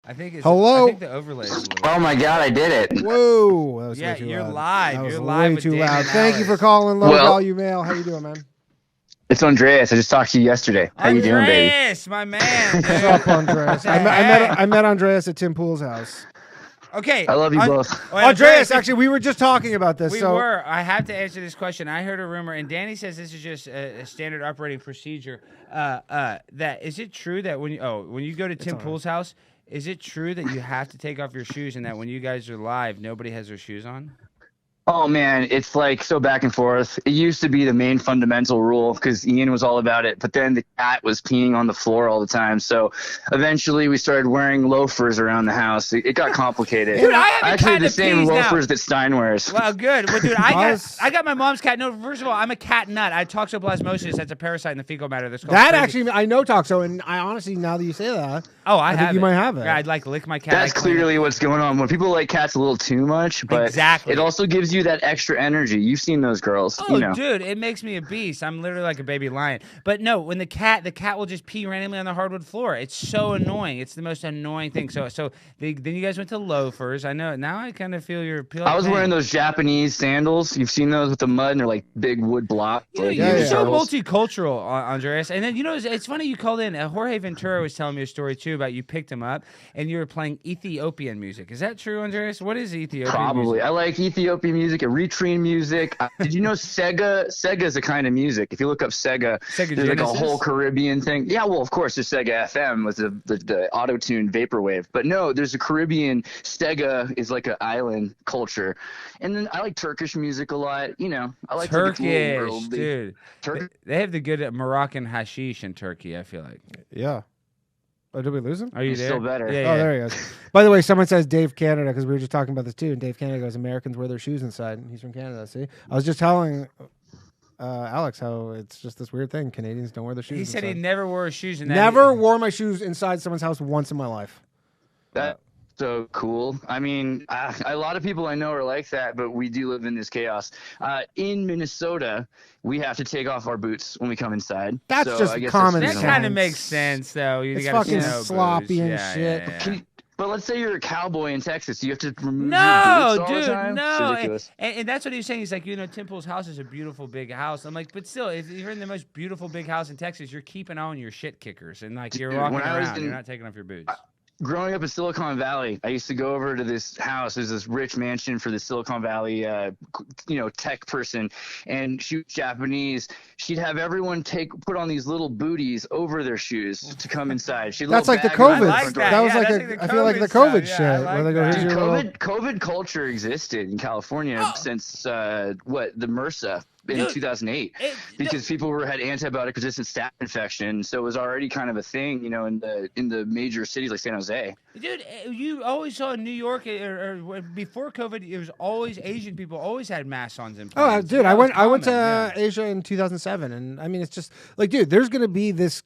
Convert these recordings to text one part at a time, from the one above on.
I think it's. Hello? I think the overlay is a little. Oh my God, I did it. Whoa. That was Yeah, way too you're loud. live. That was You're way live with too Damon loud. Thank you for Alex. calling Low Well- Value Mail. How you doing, man? It's Andreas. I just talked to you yesterday. How you doing, baby? Andreas, my man. Dude. What's up, Andreas? I met Andreas at Tim Pool's house. Okay. I love you both. Wait, Andreas, actually, we were just talking about this. We so were. I have to answer this question. I heard a rumor, and Danny says this is just a standard operating procedure. That is it true that when you go to Tim Pool's house, is it true that you have to take off your shoes, and that when you guys are live, nobody has their shoes on? Oh man, it's like so back and forth. It used to be the main fundamental rule because Ian was all about it, but then the cat was peeing on the floor all the time. So eventually we started wearing loafers around the house. It got complicated. Dude, I have a actually cat the that same pees now. loafers that Stein wears. Well, good. Well, dude, I got my mom's cat. No, first of all, I'm a cat nut. I have toxoplasmosis. That's a parasite in the fecal matter. That's called that crazy. actually, I know Toxo, and I honestly, now that you say that, I think have you it. might have it. Yeah, I'd like lick my cat. That's clearly what's going on. When people like cats a little too much, but Exactly. it also gives you that extra energy. You've seen those girls. Oh, you know. dude, it makes me a beast. I'm literally like a baby lion. But no, when the cat will just pee randomly on the hardwood floor. It's so annoying. It's the most annoying thing. So then you guys went to loafers. I know. Now I kind of feel your appeal. I was wearing those Japanese sandals. You've seen those with the mud, and they're like big wood blocks. Like, You're so turtles. multicultural, Andreas. And then it's funny you called in. Jorge Ventura was telling me a story too about you picked him up and you were playing Ethiopian music. Is that true, Andreas? What is Ethiopian Probably. music? I like Ethiopian music, Eritrean music. Did you know Sega? Sega's a kind of music. If you look up Sega there's like a Genesis? whole Caribbean thing. Yeah, well, of course, there's Sega FM with the auto-tuned vaporwave. But no, there's a Caribbean. Sega is like an island culture. And then I like Turkish music a lot. You know, I like Turkish, dude. Turkish. They have the good Moroccan hashish in Turkey, I feel like. yeah. Oh, did we lose him? Are you He's there? still better. Yeah, Oh, there he is. By the way, someone says Dave Canada, because we were just talking about this too, and Dave Canada goes, Americans wear their shoes inside, and he's from Canada, see? I was just telling Alex how it's just this weird thing. Canadians don't wear their shoes He inside. said he never wore his shoes in that. Never wore my shoes inside someone's house once in my life. That's so cool. I mean, a lot of people I know are like that, but we do live in this chaos. In Minnesota, we have to take off our boots when we come inside. That's So just I guess common That sense. kind of makes sense, though. You It's gotta fucking snow sloppy boots. and Yeah, shit. yeah, yeah. But let's say you're a cowboy in Texas. You have to remove No, your boots all dude, the time? It's no. ridiculous. And that's what he was saying. He's like, Tim Pool's house is a beautiful big house. I'm like, but still, if you're in the most beautiful big house in Texas, you're keeping on your shit kickers. And like, you're Dude, walking when I was around. in- You're not taking off your boots. Growing up in Silicon Valley, I used to go over to this house. There's this rich mansion for the Silicon Valley, tech person, and she was Japanese. She'd have everyone put on these little booties over their shoes to come inside. That's like the bag on COVID. I like front that. That was Yeah, like that's like the I feel like the COVID COVID stuff. shit. Yeah, I where they like go, that. here's Dude, your little- COVID culture existed in California since the MRSA in Dude, 2008 because people had antibiotic resistant staph infection, so it was already kind of a thing, in the major cities like San Jose. Dude, you always saw in New York or before COVID, it was always Asian people always had masks on in Oh, planes. dude, That I was went to common, yeah. Asia in 2007, and I mean, it's just like, dude, there's gonna be this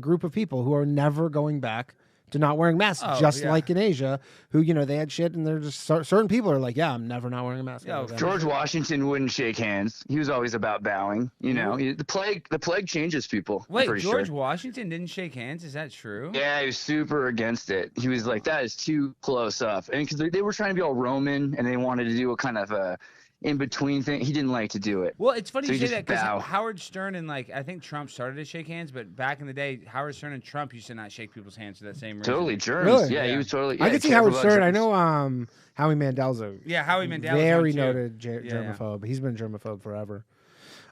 group of people who are never going back to not wearing masks, Oh, just yeah. like in Asia, who they had shit, and they're just certain people are like, yeah, I'm never not wearing a mask. Yeah, ever again. George Washington wouldn't shake hands. He was always about bowing. The plague changes people. I'm Wait, pretty George sure. Washington didn't shake hands? Is that true? Yeah, he was super against it. He was like, that is too close up. And because they were trying to be all Roman and they wanted to do a kind of a in-between thing. He didn't like to do it. Well, it's funny So you you say just that because bow. Howard Stern and I think Trump started to shake hands, but back in the day, Howard Stern and Trump used to not shake people's hands for that same reason. Totally germs. Really? Yeah, Yeah. he was totally. I yeah, could see careful Howard about Stern. I germs. know Howie Mandel's a Yeah, Howie Mandel. very too. noted Yeah, yeah. germaphobe. He's been a germaphobe forever.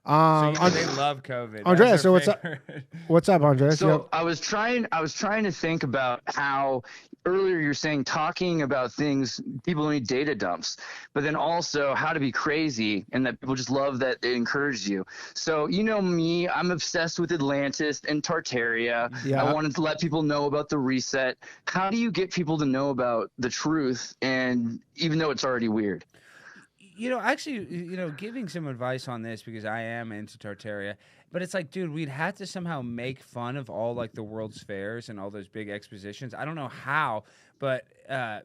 So they love COVID. That's Andreas, their so what's up? favorite. What's up, Andreas? So Yep. I was trying to think about how earlier you're saying talking about things people need data dumps, but then also how to be crazy and that people just love that it encourages you. So me, I'm obsessed with Atlantis and Tartaria. Yeah. I wanted to let people know about the reset. How do you get people to know about the truth, and even though it's already weird? Actually, giving some advice on this because I am into Tartaria. But it's like, dude, we'd have to somehow make fun of all like the World's Fairs and all those big expositions. I don't know how, but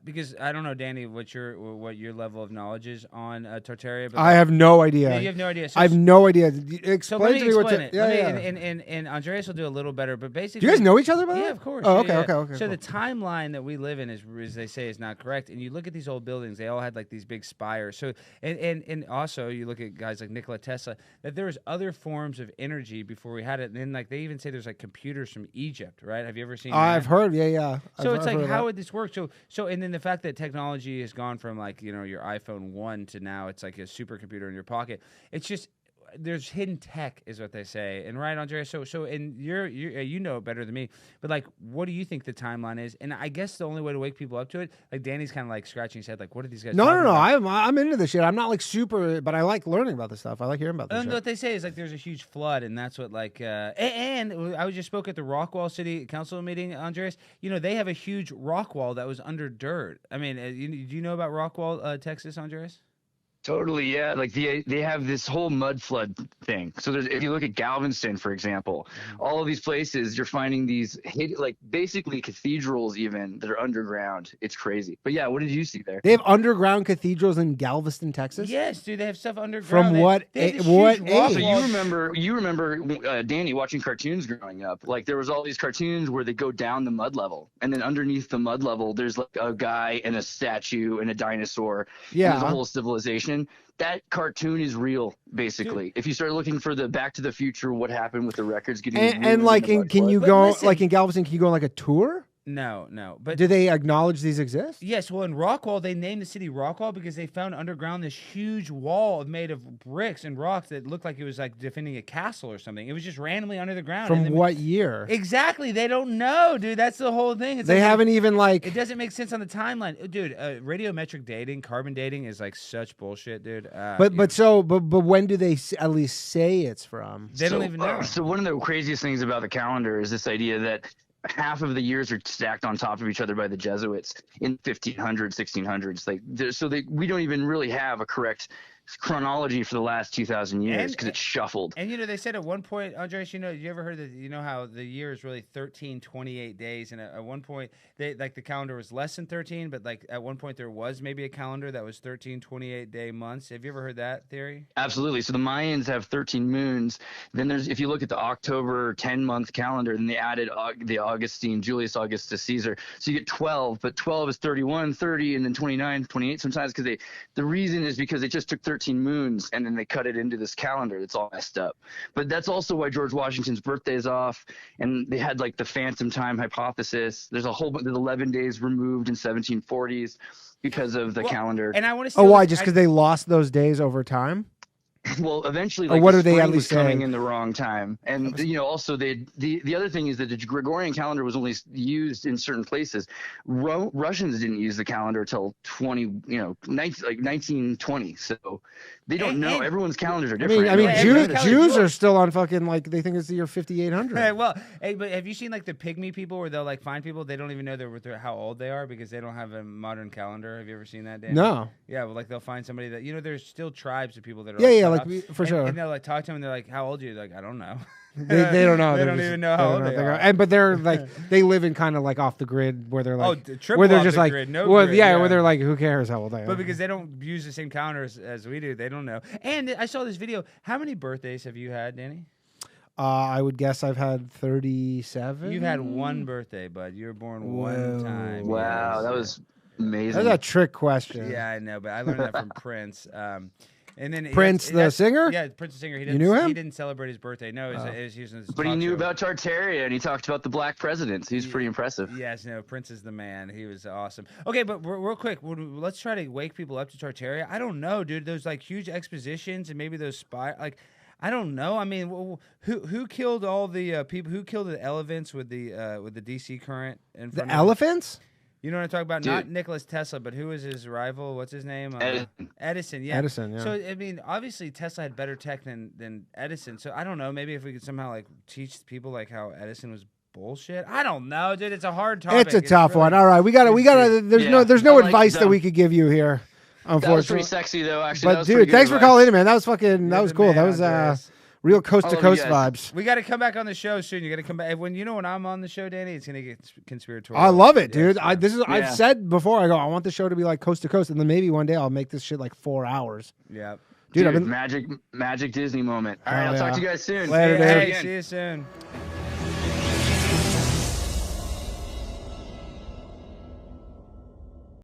because I don't know, Danny, what your level of knowledge is on Tartaria. But I have no idea. Yeah, you have no idea. So, I have no idea. So let me Explain to me what. explain it. Yeah, And Andreas will do a little better, but basically, Do you guys know each other, by the way? Yeah, of course. Oh, Yeah, okay, yeah. okay. So cool. the timeline that we live in is, as they say, is not correct. And you look at these old buildings; they all had like these big spires. So and also you look at guys like Nikola Tesla, that there was other forms of energy before we had it. And then like they even say there's like computers from Egypt, right? Have you ever seen? I've that? heard. Yeah. So I've it's like, heard how that. would this work? So and then the fact that technology has gone from like your iPhone 1 to now it's like a supercomputer in your pocket. It's just there's hidden tech, is what they say. And right, Andrea. So and you know it better than me. But like, what do you think the timeline is? And I guess the only way to wake people up to it, like Danny's kind of like scratching his head, like, what are these guys? No. talking about? I'm into this shit. I'm not like super, but I like learning about this stuff. I like hearing about this And shit. what they say is like there's a huge flood, and that's what like and I just spoke at the Rockwall City Council meeting, Andreas. They have a huge rock wall that was under dirt. I mean, do you know about Rockwall, Texas, Andreas? Totally, yeah. Like they have this whole mud flood thing. So if you look at Galveston, for example, all of these places you're finding these like basically cathedrals even that are underground. It's crazy. But yeah, what did you see there? They have underground cathedrals in Galveston, Texas. Yes, dude. They have stuff underground. From what They have this what huge rock age? So wall. you remember Danny watching cartoons growing up. Like there was all these cartoons where they go down the mud level, and then underneath the mud level, there's like a guy and a statue and a dinosaur. Yeah. And there's a whole civilization. That cartoon is real, basically. Dude. If you start looking for the Back to the Future, what happened with the records getting And ruined like, in the mud can flood. you But go listen- like in Galveston? Can you go on like a tour? No. But Do they acknowledge these exist? yes, well, in Rockwall, they named the city Rockwall because they found underground this huge wall made of bricks and rocks that looked like it was like defending a castle or something. It was just randomly under the ground. From and then- what year? Exactly. They don't know, dude. That's the whole thing. It's They like haven't even like. It doesn't make sense on the timeline, dude. Radiometric dating, carbon dating is like such bullshit, dude. But when do they at least say it's from? they don't even know. So one of the craziest things about the calendar is this idea that half of the years are stacked on top of each other by the Jesuits in 1500s, 1600s. We don't even really have a correct chronology for the last 2,000 years because it's shuffled. And they said at one point, Andres, you ever heard that? How the year is really 1328 days, and at one point they like the calendar was less than 13, but like at one point there was maybe a calendar that was 1328 day months. Have you ever heard that theory? Absolutely. So the Mayans have 13 moons. Then if you look at the October 10-month calendar, then they added the Augustine, Julius Augustus Caesar. So you get 12, but 12 is 31, 30, and then 29, 28 sometimes because the reason is because they just took 13 moons and then they cut it into this calendar that's all messed up. But that's also why George Washington's birthday is off, and they had like the phantom time hypothesis. There's 11 days removed in 1740s because of the calendar. And I want to. Oh, why? Just because they lost those days over time? Well, eventually, Or like what the are they spring at was least coming saying? in the wrong time, and also the other thing is that the Gregorian calendar was only used in certain places. Russians didn't use the calendar till 1920, so they don't know. Everyone's calendars are different. I mean, Yeah, Jews are still on fucking like they think it's the year 5800. Well, hey, but have you seen like the pygmy people where they'll like find people they don't even know how old they are because they don't have a modern calendar? Have you ever seen that, Dan? No. Yeah, well, like they'll find somebody that there's still tribes of people that are Yeah, cut like off, for sure. and they'll like talk to them and they're like, "How old are you?" They're like, "I don't know." They don't know. They They're don't just- even know how old they are. But they're like they live in kind of like off the grid where they're like triple where they're off just the like grid, no well, grid, yeah, yeah. where they're like who cares how old I am. But because they don't use the same calendars as we do, they don't know. And I saw this video. How many birthdays have you had, Danny? I would guess I've had 37. You've had one birthday, bud. You were born one time. Wow, Yes. that was amazing. That's a trick question. Yeah, I know, but I learned that from Prince. And then Prince the singer? Yeah, Prince the singer. He You knew him? He didn't celebrate his birthday. No, he was in his But he talk knew show. about Tartaria, and he talked about the black presidents. He's pretty impressive. Yes, no, Prince is the man. He was awesome. Okay, but real quick, let's try to wake people up to Tartaria. I don't know, dude. Those like huge expositions and maybe those like. I don't know. I mean, who killed all the people? Who killed the elephants with the DC current in front The of elephants? You know what I'm talking about? Dude. Not Nikola Tesla, but who was his rival? What's his name? Edison. Yeah. Edison, yeah. So I mean, obviously Tesla had better tech than Edison. So I don't know. Maybe if we could somehow like teach people like how Edison was bullshit. I don't know, dude. It's a hard topic. It's a tough really- one. All right, we got to. There's Yeah, no I like advice that them. we could give you here. That was Unfortunately, pretty sexy, though. Actually, that but was dude, pretty good thanks for advice. calling in, man. That was fucking. You're That was the cool. man, That was Andreas. Real coast to love you coast guys. vibes. We got to come back on the show soon. You got to come back when I'm on the show, Danny. It's gonna get conspiratorial. I love it, dude. Yes, I've said before. I go, I want the show to be like coast to coast, and then maybe one day I'll make this shit like 4 hours. yeah. Dude, Magic Disney moment. All right, Oh, I'll talk yeah. to you guys soon. Later, Hey, dude. see you soon.